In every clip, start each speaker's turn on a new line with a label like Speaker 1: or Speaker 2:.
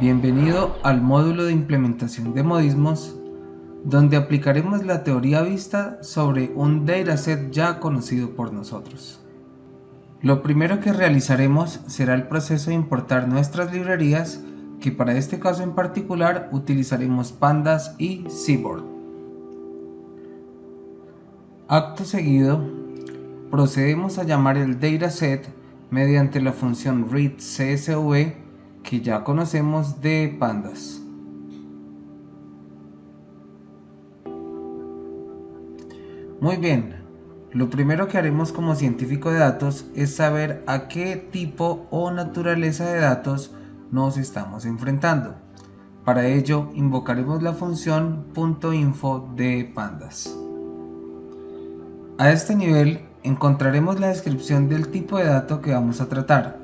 Speaker 1: Bienvenido al módulo de implementación de modismos, donde aplicaremos la teoría vista sobre un dataset ya conocido por nosotros. Lo primero que realizaremos será el proceso de importar nuestras librerías, que para este caso en particular utilizaremos Pandas y Seaborn. Acto seguido, procedemos a llamar el dataset mediante la función readCSV que ya conocemos de Pandas. Muy bien, lo primero que haremos como científico de datos es saber a qué tipo o naturaleza de datos nos estamos enfrentando. Para ello invocaremos la función .info de Pandas. A este nivel encontraremos la descripción del tipo de dato que vamos a tratar.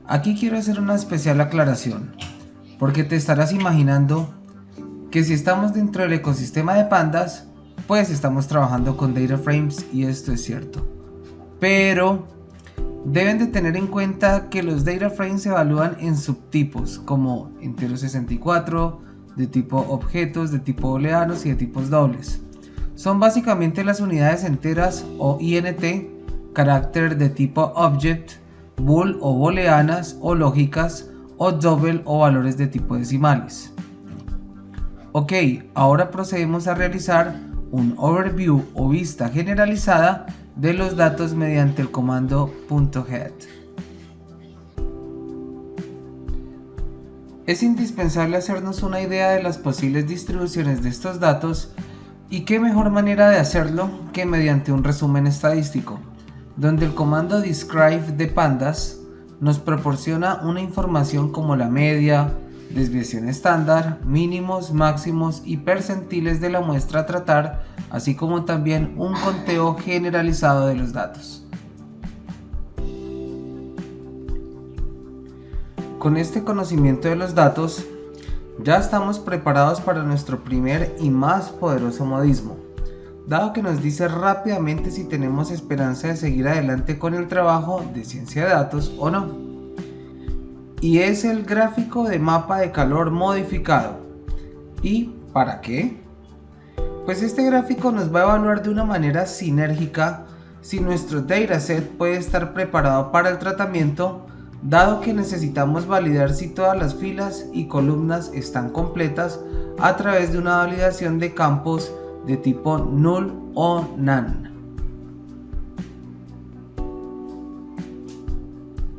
Speaker 1: Aquí quiero hacer una especial aclaración, porque te estarás imaginando que si estamos dentro del ecosistema de Pandas, pues estamos trabajando con data frames, y esto es cierto. Pero deben de tener en cuenta que los data frames se evalúan en subtipos, como enteros 64, de tipo objetos, de tipo booleanos y de tipos dobles. Son básicamente las unidades enteras o INT, carácter de tipo object, bool o booleanas o lógicas, o double o valores de tipo decimales. Ok, ahora procedemos a realizar un overview o vista generalizada de los datos mediante el comando .head. Es indispensable hacernos una idea de las posibles distribuciones de estos datos, y qué mejor manera de hacerlo que mediante un resumen estadístico, donde el comando describe de Pandas nos proporciona una información como la media, desviación estándar, mínimos, máximos y percentiles de la muestra a tratar, así como también un conteo generalizado de los datos. Con este conocimiento de los datos, ya estamos preparados para nuestro primer y más poderoso modismo, dado que nos dice rápidamente si tenemos esperanza de seguir adelante con el trabajo de ciencia de datos o no. Y es el gráfico de mapa de calor modificado. ¿Y para qué? Pues este gráfico nos va a evaluar de una manera sinérgica si nuestro dataset puede estar preparado para el tratamiento, dado que necesitamos validar si todas las filas y columnas están completas a través de una validación de campos de tipo null o none.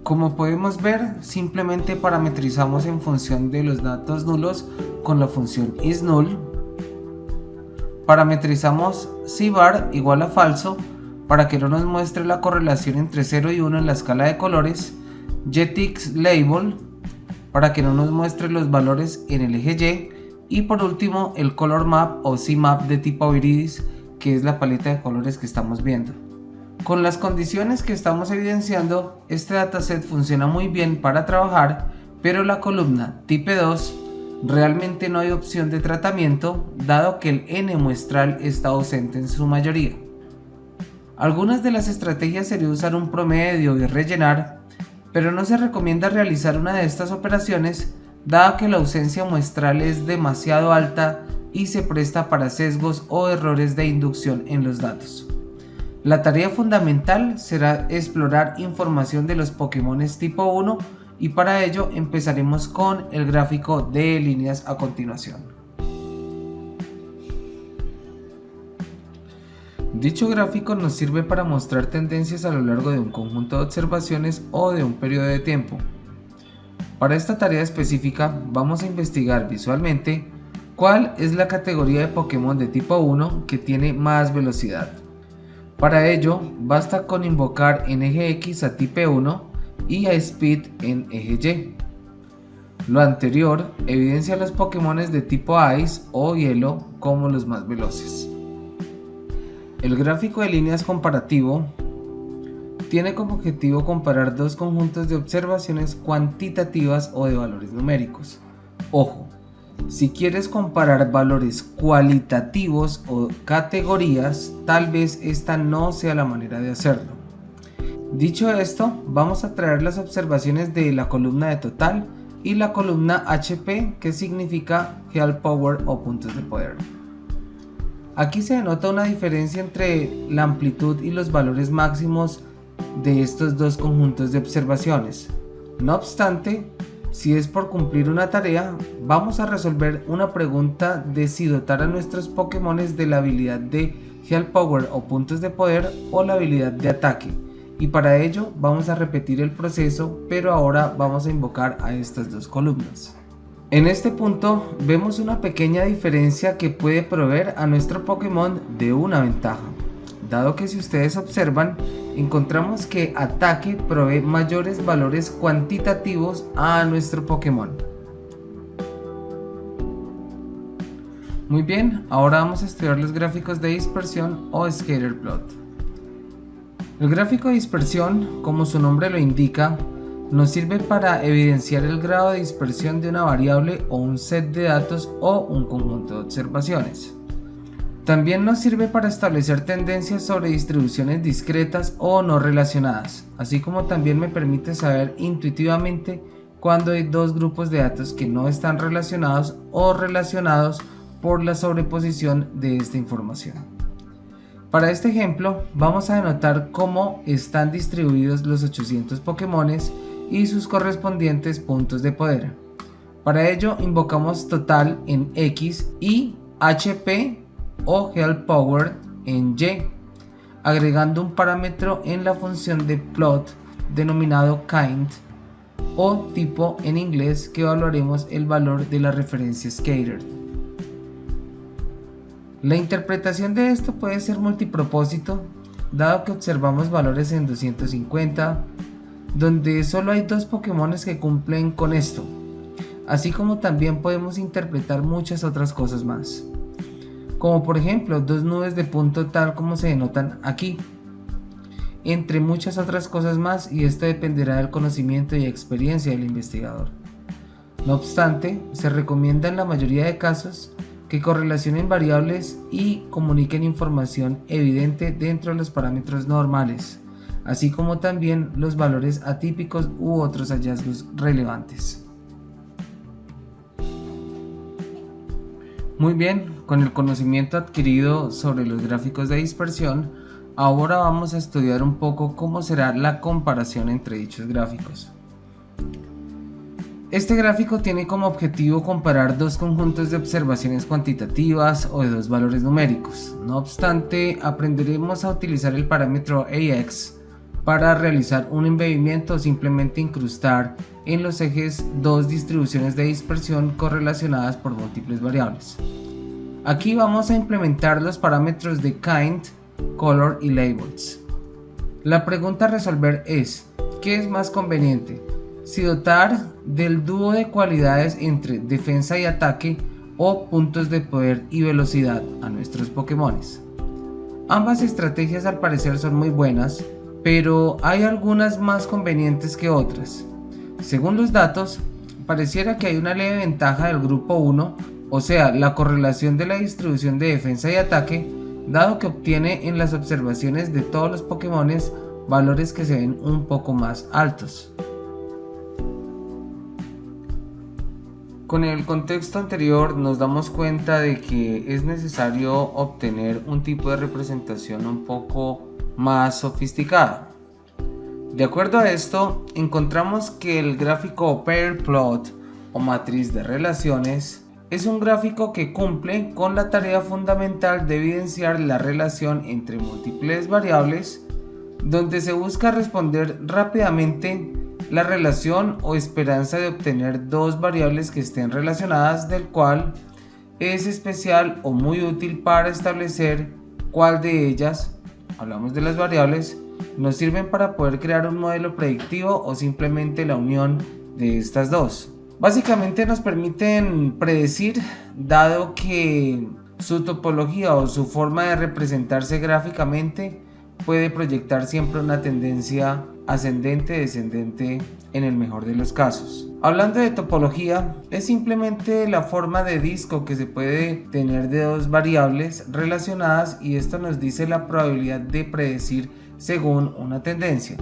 Speaker 1: Como podemos ver, simplemente parametrizamos en función de los datos nulos con la función isNull. Parametrizamos cbar igual a falso para que no nos muestre la correlación entre 0 y 1 en la escala de colores. getXLabel para que no nos muestre los valores en el eje Y. Y por último el color map o CMap de tipo Viridis, que es la paleta de colores que estamos viendo. Con las condiciones que estamos evidenciando, este dataset funciona muy bien para trabajar, pero la columna type 2 realmente no hay opción de tratamiento, dado que el n muestral está ausente en su mayoría. Algunas de las estrategias sería usar un promedio y rellenar, pero no se recomienda realizar una de estas operaciones, dado que la ausencia muestral es demasiado alta y se presta para sesgos o errores de inducción en los datos. La tarea fundamental será explorar información de los Pokémones tipo 1, y para ello empezaremos con el gráfico de líneas a continuación. Dicho gráfico nos sirve para mostrar tendencias a lo largo de un conjunto de observaciones o de un periodo de tiempo. Para esta tarea específica vamos a investigar visualmente cuál es la categoría de Pokémon de tipo 1 que tiene más velocidad. Para ello basta con invocar en eje X a type 1 y a speed en eje Y. Lo anterior evidencia a los Pokémones de tipo Ice o hielo como los más veloces. El gráfico de líneas comparativo tiene como objetivo comparar dos conjuntos de observaciones cuantitativas o de valores numéricos. Ojo, si quieres comparar valores cualitativos o categorías, tal vez esta no sea la manera de hacerlo. Dicho esto, vamos a traer las observaciones de la columna de total y la columna HP, que significa Health Power o puntos de poder. Aquí se denota una diferencia entre la amplitud y los valores máximos de estos dos conjuntos de observaciones. No obstante, si es por cumplir una tarea, vamos a resolver una pregunta de si dotar a nuestros Pokémones de la habilidad de Health Power o puntos de poder o la habilidad de ataque, y para ello vamos a repetir el proceso, pero ahora vamos a invocar a estas dos columnas. En este punto vemos una pequeña diferencia que puede proveer a nuestro Pokémon de una ventaja, dado que si ustedes observan, encontramos que ataque provee mayores valores cuantitativos a nuestro Pokémon. Muy bien, ahora vamos a estudiar los gráficos de dispersión o scatterplot. El gráfico de dispersión, como su nombre lo indica, nos sirve para evidenciar el grado de dispersión de una variable o un set de datos o un conjunto de observaciones. También nos sirve para establecer tendencias sobre distribuciones discretas o no relacionadas, así como también me permite saber intuitivamente cuando hay dos grupos de datos que no están relacionados o relacionados por la sobreposición de esta información. Para este ejemplo, vamos a denotar cómo están distribuidos los 800 Pokémones y sus correspondientes puntos de poder. Para ello, invocamos total en X y HP o Health Power en Y, agregando un parámetro en la función de plot denominado kind o tipo en inglés, que evaluaremos el valor de la referencia scatter. La interpretación de esto puede ser multipropósito, dado que observamos valores en 250, donde solo hay dos Pokémones que cumplen con esto, así como también podemos interpretar muchas otras cosas más, como por ejemplo dos nubes de punto tal como se denotan aquí, entre muchas otras cosas más, y esto dependerá del conocimiento y experiencia del investigador. No obstante, se recomienda en la mayoría de casos que correlacionen variables y comuniquen información evidente dentro de los parámetros normales, así como también los valores atípicos u otros hallazgos relevantes. Muy bien, con el conocimiento adquirido sobre los gráficos de dispersión, ahora vamos a estudiar un poco cómo será la comparación entre dichos gráficos. Este gráfico tiene como objetivo comparar dos conjuntos de observaciones cuantitativas o de dos valores numéricos. No obstante, aprenderemos a utilizar el parámetro AX para realizar un embebimiento o simplemente incrustar en los ejes dos distribuciones de dispersión correlacionadas por múltiples variables. Aquí vamos a implementar los parámetros de kind, color y labels. La pregunta a resolver es: ¿qué es más conveniente? Si dotar del dúo de cualidades entre defensa y ataque o puntos de poder y velocidad a nuestros Pokémones. Ambas estrategias al parecer son muy buenas, pero hay algunas más convenientes que otras. Según los datos, pareciera que hay una leve ventaja del grupo 1, o sea, la correlación de la distribución de defensa y ataque, dado que obtiene en las observaciones de todos los Pokémones valores que se ven un poco más altos. Con el contexto anterior nos damos cuenta de que es necesario obtener un tipo de representación un poco más sofisticada. De acuerdo a esto, encontramos que el gráfico pair plot o matriz de relaciones es un gráfico que cumple con la tarea fundamental de evidenciar la relación entre múltiples variables, donde se busca responder rápidamente la relación o esperanza de obtener dos variables que estén relacionadas, del cual es especial o muy útil para establecer cuál de ellas, hablamos de las variables, nos sirven para poder crear un modelo predictivo o simplemente la unión de estas dos. Básicamente nos permiten predecir, dado que su topología o su forma de representarse gráficamente puede proyectar siempre una tendencia ascendente-descendente en el mejor de los casos. Hablando de topología, es simplemente la forma de disco que se puede tener de dos variables relacionadas, y esto nos dice la probabilidad de predecir según una tendencia.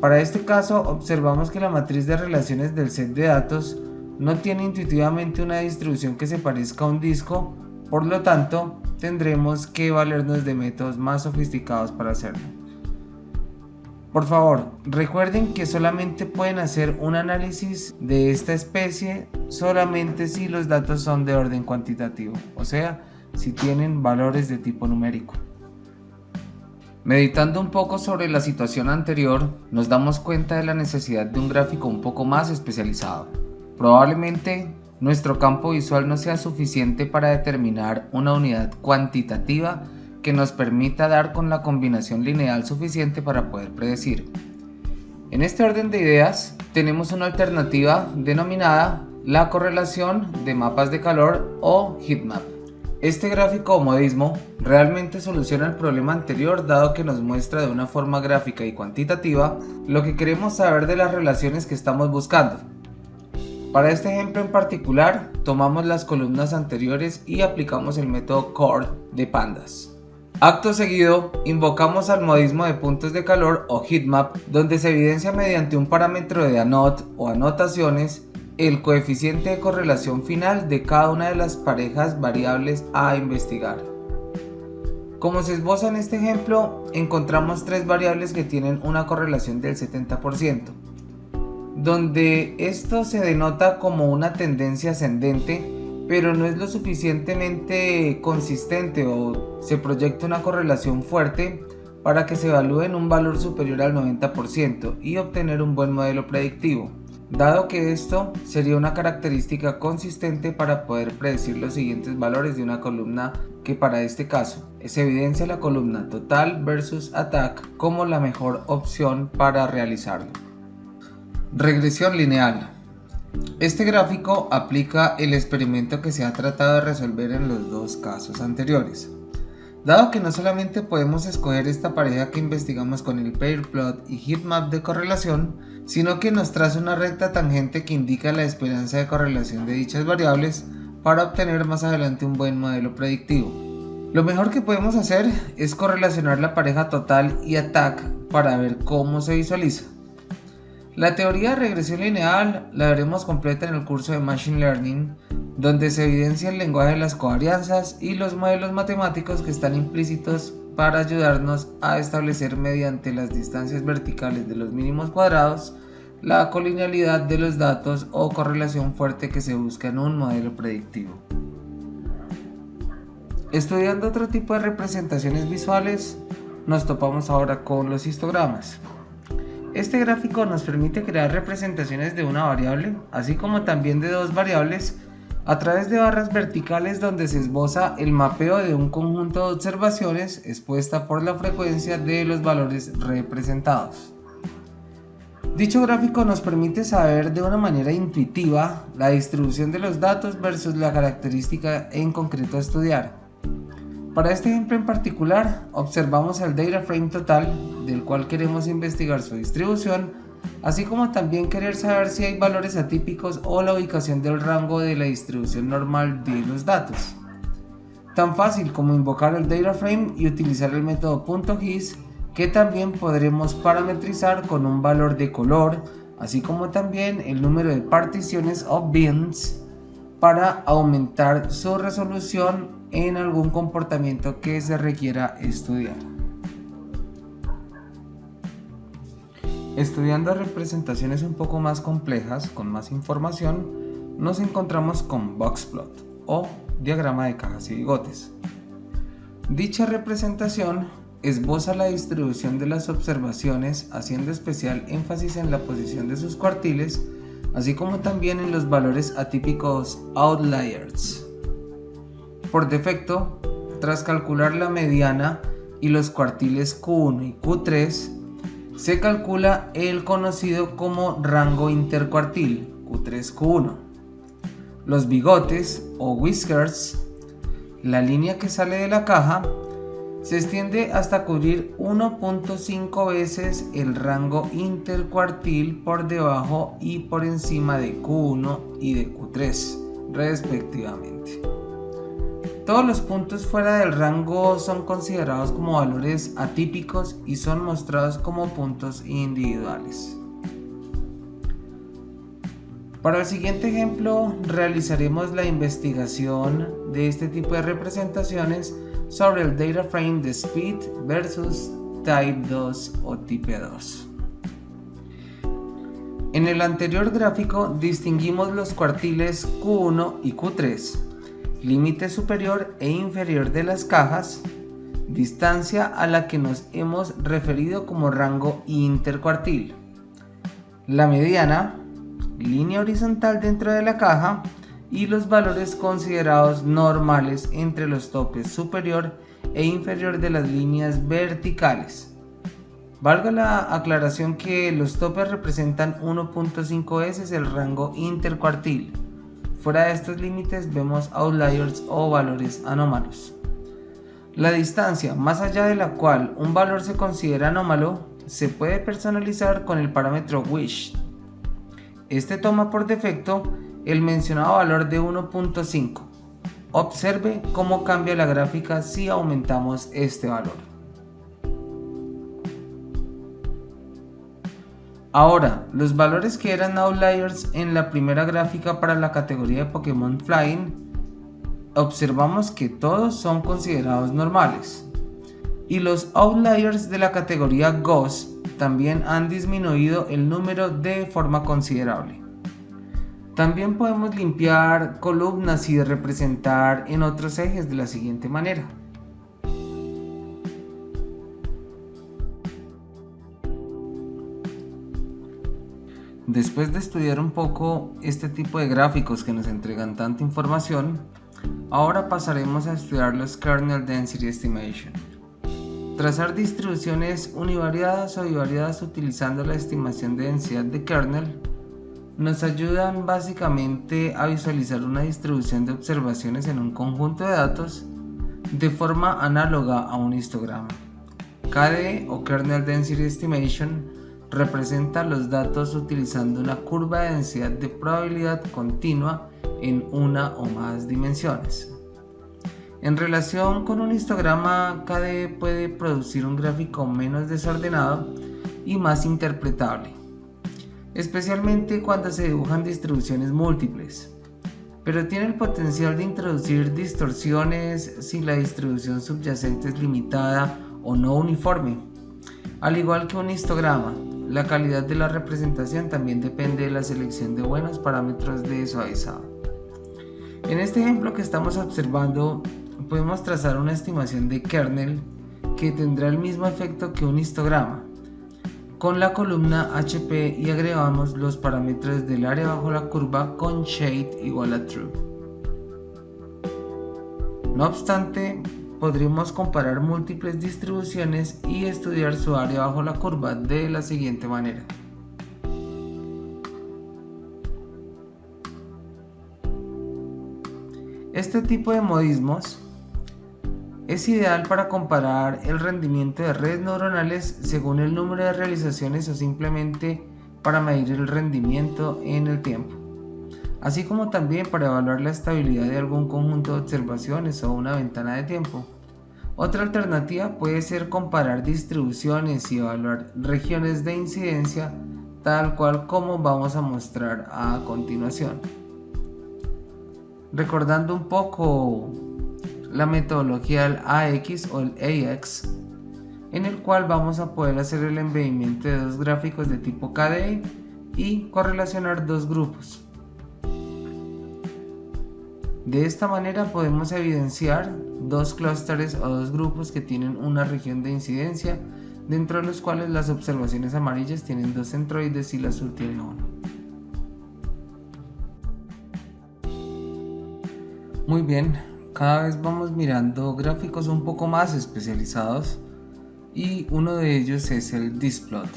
Speaker 1: Para este caso observamos que la matriz de relaciones del set de datos no tiene intuitivamente una distribución que se parezca a un disco, por lo tanto tendremos que valernos de métodos más sofisticados para hacerlo. Por favor, recuerden que solamente pueden hacer un análisis de esta especie solamente si los datos son de orden cuantitativo, o sea, si tienen valores de tipo numérico. Meditando un poco sobre la situación anterior, nos damos cuenta de la necesidad de un gráfico un poco más especializado. Probablemente nuestro campo visual no sea suficiente para determinar una unidad cuantitativa que nos permita dar con la combinación lineal suficiente para poder predecir. En este orden de ideas, tenemos una alternativa denominada la correlación de mapas de calor o heatmap. Este gráfico o modismo realmente soluciona el problema anterior, dado que nos muestra de una forma gráfica y cuantitativa lo que queremos saber de las relaciones que estamos buscando. Para este ejemplo en particular, tomamos las columnas anteriores y aplicamos el método CORD de pandas. Acto seguido, invocamos al modismo de puntos de calor o heatmap, donde se evidencia mediante un parámetro de ANOT o anotaciones el coeficiente de correlación final de cada una de las parejas variables a investigar. Como se esboza en este ejemplo, encontramos tres variables que tienen una correlación del 70%, donde esto se denota como una tendencia ascendente, pero no es lo suficientemente consistente o se proyecta una correlación fuerte para que se evalúe en un valor superior al 90% y obtener un buen modelo predictivo, dado que esto sería una característica consistente para poder predecir los siguientes valores de una columna, que para este caso se evidencia la columna total versus attack como la mejor opción para realizarlo. Regresión lineal. Este gráfico aplica el experimento que se ha tratado de resolver en los dos casos anteriores. Dado que no solamente podemos escoger esta pareja que investigamos con el pair plot y heatmap de correlación, sino que nos traza una recta tangente que indica la esperanza de correlación de dichas variables para obtener más adelante un buen modelo predictivo. Lo mejor que podemos hacer es correlacionar la pareja total y attack para ver cómo se visualiza. La teoría de regresión lineal la veremos completa en el curso de Machine Learning, donde se evidencia el lenguaje de las covarianzas y los modelos matemáticos que están implícitos para ayudarnos a establecer mediante las distancias verticales de los mínimos cuadrados la colinealidad de los datos o correlación fuerte que se busca en un modelo predictivo. Estudiando otro tipo de representaciones visuales, nos topamos ahora con los histogramas. Este gráfico nos permite crear representaciones de una variable, así como también de dos variables, a través de barras verticales donde se esboza el mapeo de un conjunto de observaciones expuesta por la frecuencia de los valores representados. Dicho gráfico nos permite saber de una manera intuitiva la distribución de los datos versus la característica en concreto a estudiar. Para este ejemplo en particular, observamos el data frame total, del cual queremos investigar su distribución, así como también querer saber si hay valores atípicos o la ubicación del rango de la distribución normal de los datos. Tan fácil como invocar el data frame y utilizar el método .his, que también podremos parametrizar con un valor de color, así como también el número de particiones o bins para aumentar su resolución en algún comportamiento que se requiera estudiar. Estudiando representaciones un poco más complejas, con más información, nos encontramos con boxplot o diagrama de cajas y bigotes. Dicha representación esboza la distribución de las observaciones, haciendo especial énfasis en la posición de sus cuartiles, así como también en los valores atípicos outliers. Por defecto, tras calcular la mediana y los cuartiles Q1 y Q3, se calcula el conocido como rango intercuartil Q3-Q1. Los bigotes o whiskers, la línea que sale de la caja, se extiende hasta cubrir 1.5 veces el rango intercuartil por debajo y por encima de Q1 y de Q3, respectivamente. Todos los puntos fuera del rango son considerados como valores atípicos y son mostrados como puntos individuales. Para el siguiente ejemplo realizaremos la investigación de este tipo de representaciones sobre el data frame de speed versus type 2 o type 2. En el anterior gráfico distinguimos los cuartiles Q1 y Q3, límite superior e inferior de las cajas, distancia a la que nos hemos referido como rango intercuartil, la mediana, línea horizontal dentro de la caja y los valores considerados normales entre los topes superior e inferior de las líneas verticales. Valga la aclaración que los topes representan 1.5 veces el rango intercuartil. Fuera de estos límites vemos outliers o valores anómalos. La distancia más allá de la cual un valor se considera anómalo se puede personalizar con el parámetro wish. Este toma por defecto el mencionado valor de 1.5. Observe cómo cambia la gráfica si aumentamos este valor. Ahora, los valores que eran outliers en la primera gráfica para la categoría de Pokémon Flying, observamos que todos son considerados normales. Y los outliers de la categoría Ghost también han disminuido el número de forma considerable. También podemos limpiar columnas y representar en otros ejes de la siguiente manera. Después de estudiar un poco este tipo de gráficos que nos entregan tanta información, ahora pasaremos a estudiar los Kernel Density Estimation. Trazar distribuciones univariadas o bivariadas utilizando la estimación de densidad de kernel nos ayudan básicamente a visualizar una distribución de observaciones en un conjunto de datos de forma análoga a un histograma. KDE o Kernel Density Estimation representa los datos utilizando una curva de densidad de probabilidad continua en una o más dimensiones. En relación con un histograma, KDE puede producir un gráfico menos desordenado y más interpretable, especialmente cuando se dibujan distribuciones múltiples, pero tiene el potencial de introducir distorsiones si la distribución subyacente es limitada o no uniforme. Al igual que un histograma, la calidad de la representación también depende de la selección de buenos parámetros de suavizado. En este ejemplo que estamos observando, podemos trazar una estimación de kernel que tendrá el mismo efecto que un histograma. Con la columna HP y agregamos los parámetros del área bajo la curva con shade igual a true. No obstante, podríamos comparar múltiples distribuciones y estudiar su área bajo la curva de la siguiente manera. Este tipo de modismos es ideal para comparar el rendimiento de redes neuronales según el número de realizaciones o simplemente para medir el rendimiento en el tiempo, así como también para evaluar la estabilidad de algún conjunto de observaciones o una ventana de tiempo. Otra alternativa puede ser comparar distribuciones y evaluar regiones de incidencia, tal cual como vamos a mostrar a continuación. Recordando un poco la metodología del AX o el AX, en el cual vamos a poder hacer el embedimiento de dos gráficos de tipo KDE y correlacionar dos grupos. De esta manera podemos evidenciar dos clústeres o dos grupos que tienen una región de incidencia, dentro de los cuales las observaciones amarillas tienen dos centroides y la azul tiene uno. Muy bien, cada vez vamos mirando gráficos un poco más especializados y uno de ellos es el Distplot.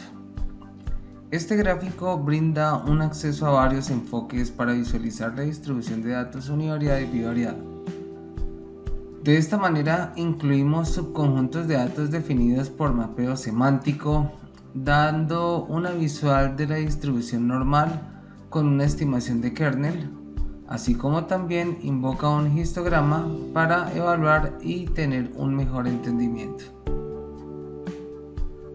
Speaker 1: Este gráfico brinda un acceso a varios enfoques para visualizar la distribución de datos univariada y bivariada. De esta manera incluimos subconjuntos de datos definidos por mapeo semántico, dando una visual de la distribución normal con una estimación de kernel, así como también invoca un histograma para evaluar y tener un mejor entendimiento.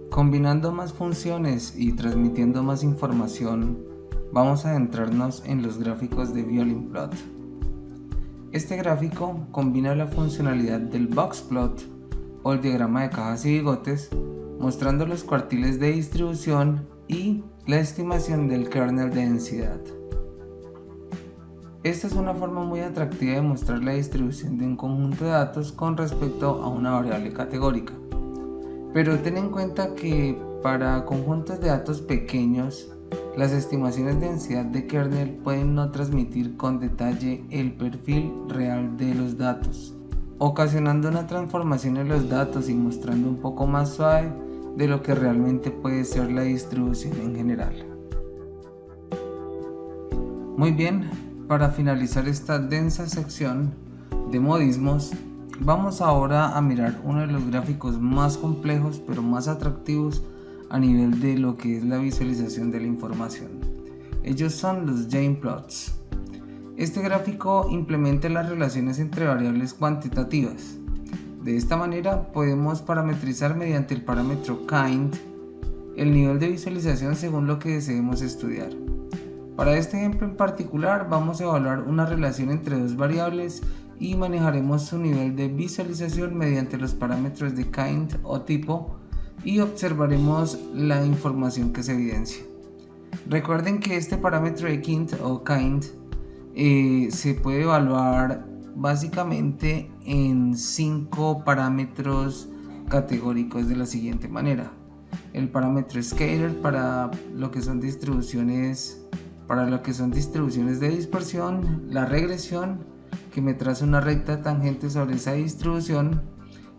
Speaker 1: Combinando más funciones y transmitiendo más información vamos a adentrarnos en los gráficos de Violin Plot. Este gráfico combina la funcionalidad del box plot o el diagrama de cajas y bigotes, mostrando los cuartiles de distribución y la estimación del kernel de densidad. Esta es una forma muy atractiva de mostrar la distribución de un conjunto de datos con respecto a una variable categórica. Pero ten en cuenta que para conjuntos de datos pequeños, las estimaciones de densidad de kernel pueden no transmitir con detalle el perfil real de los datos, ocasionando una transformación en los datos y mostrando un poco más suave de lo que realmente puede ser la distribución en general. Muy bien, para finalizar esta densa sección de modismos, vamos ahora a mirar uno de los gráficos más complejos pero más atractivos a nivel de lo que es la visualización de la información. Ellos son los Jane Plots. Este gráfico implementa las relaciones entre variables cuantitativas. De esta manera podemos parametrizar mediante el parámetro kind el nivel de visualización según lo que deseemos estudiar. Para este ejemplo en particular vamos a evaluar una relación entre dos variables y manejaremos su nivel de visualización mediante los parámetros de kind o tipo y observaremos la información que se evidencia. Recuerden que este parámetro de kind se puede evaluar básicamente en 5 parámetros categóricos de la siguiente manera: el parámetro scalar para lo que son distribuciones de dispersión, la regresión que me traza una recta tangente sobre esa distribución,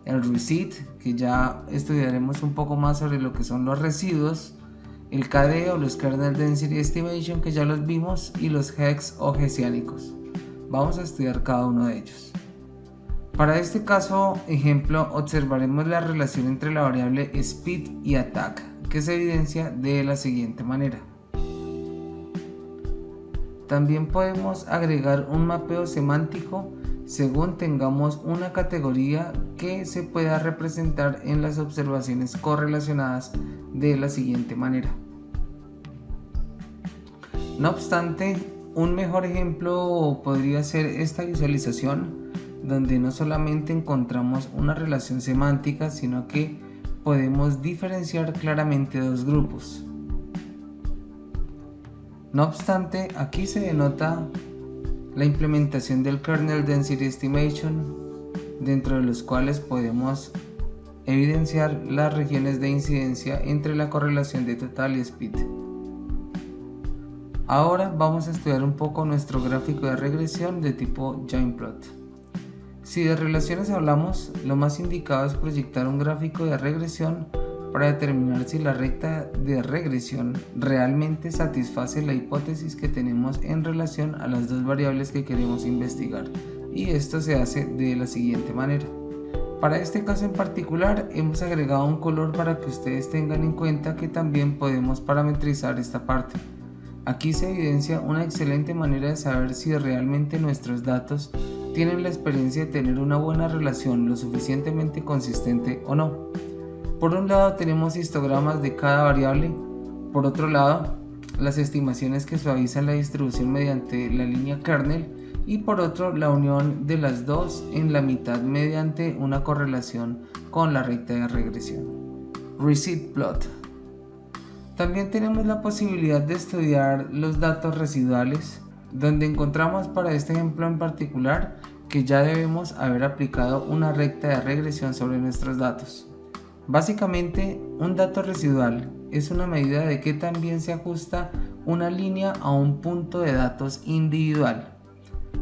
Speaker 1: el recit, que ya estudiaremos un poco más sobre lo que son los residuos, el KD o los Kernel Density Estimation, que ya los vimos, y los hex o hessianicos. Vamos a estudiar cada uno de ellos. Para este caso ejemplo observaremos la relación entre la variable speed y attack, que se evidencia de la siguiente manera. También podemos agregar un mapeo semántico según tengamos una categoría que se pueda representar en las observaciones correlacionadas de la siguiente manera. No obstante, un mejor ejemplo podría ser esta visualización, donde no solamente encontramos una relación semántica, sino que podemos diferenciar claramente dos grupos. No obstante, aquí se denota la implementación del Kernel Density Estimation, dentro de los cuales podemos evidenciar las regiones de incidencia entre la correlación de total y speed. Ahora vamos a estudiar un poco nuestro gráfico de regresión de tipo Jane Plot. Si de relaciones hablamos, lo más indicado es proyectar un gráfico de regresión para determinar si la recta de regresión realmente satisface la hipótesis que tenemos en relación a las dos variables que queremos investigar, y esto se hace de la siguiente manera. Para este caso en particular hemos agregado un color para que ustedes tengan en cuenta que también podemos parametrizar esta parte. Aquí se evidencia una excelente manera de saber si realmente nuestros datos tienen la experiencia de tener una buena relación lo suficientemente consistente o no. Por un lado tenemos histogramas de cada variable, por otro lado las estimaciones que suavizan la distribución mediante la línea kernel, y por otro la unión de las dos en la mitad mediante una correlación con la recta de regresión. Recit plot. También tenemos la posibilidad de estudiar los datos residuales, donde encontramos para este ejemplo en particular que ya debemos haber aplicado una recta de regresión sobre nuestros datos. Básicamente, un dato residual es una medida de qué tan bien se ajusta una línea a un punto de datos individual.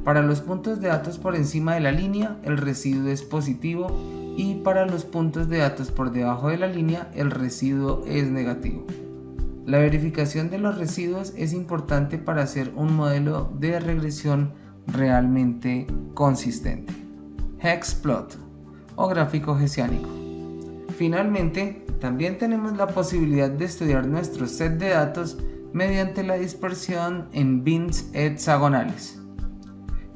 Speaker 1: Para los puntos de datos por encima de la línea, el residuo es positivo, y para los puntos de datos por debajo de la línea, el residuo es negativo. La verificación de los residuos es importante para hacer un modelo de regresión realmente consistente. Hex plot o gráfico hessiánico. Finalmente, también tenemos la posibilidad de estudiar nuestro set de datos mediante la dispersión en bins hexagonales.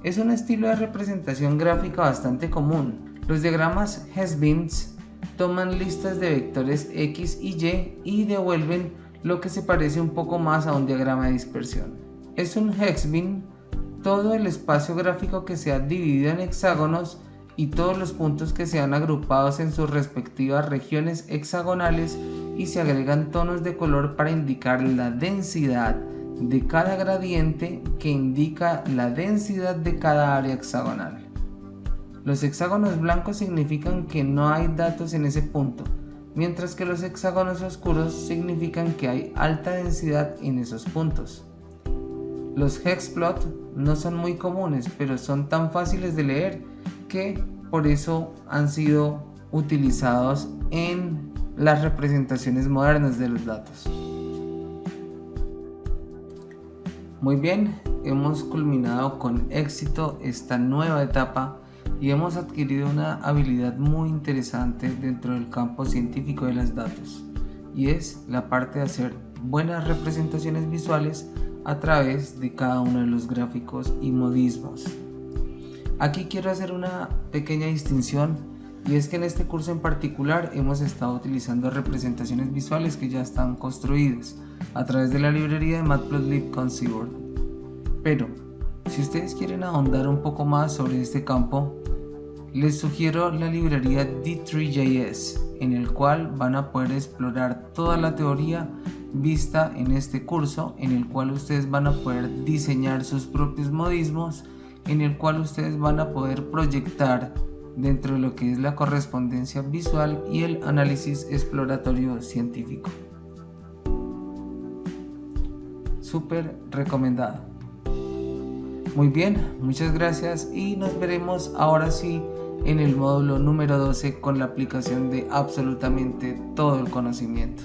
Speaker 1: Es un estilo de representación gráfica bastante común. Los diagramas Hess-bins toman listas de vectores X y Y devuelven lo que se parece un poco más a un diagrama de dispersión. Es un hexbin, todo el espacio gráfico que se ha dividido en hexágonos y todos los puntos que se han agrupados en sus respectivas regiones hexagonales, y se agregan tonos de color para indicar la densidad de cada gradiente, que indica la densidad de cada área hexagonal. Los hexágonos blancos significan que no hay datos en ese punto, mientras que los hexágonos oscuros significan que hay alta densidad en esos puntos. Los hexplot no son muy comunes, pero son tan fáciles de leer que por eso han sido utilizados en las representaciones modernas de los datos. Muy bien, hemos culminado con éxito esta nueva etapa y hemos adquirido una habilidad muy interesante dentro del campo científico de los datos, y es la parte de hacer buenas representaciones visuales a través de cada uno de los gráficos y modismos. Aquí quiero hacer una pequeña distinción, y es que en este curso en particular hemos estado utilizando representaciones visuales que ya están construidas a través de la librería de Matplotlib con Seaborn. Pero si ustedes quieren ahondar un poco más sobre este campo, les sugiero la librería D3JS, en el cual van a poder explorar toda la teoría vista en este curso, en el cual ustedes van a poder diseñar sus propios modismos, en el cual ustedes van a poder proyectar dentro de lo que es la correspondencia visual y el análisis exploratorio científico. Súper recomendado. Muy bien, muchas gracias y nos veremos ahora sí en el módulo número 12 con la aplicación de absolutamente todo el conocimiento.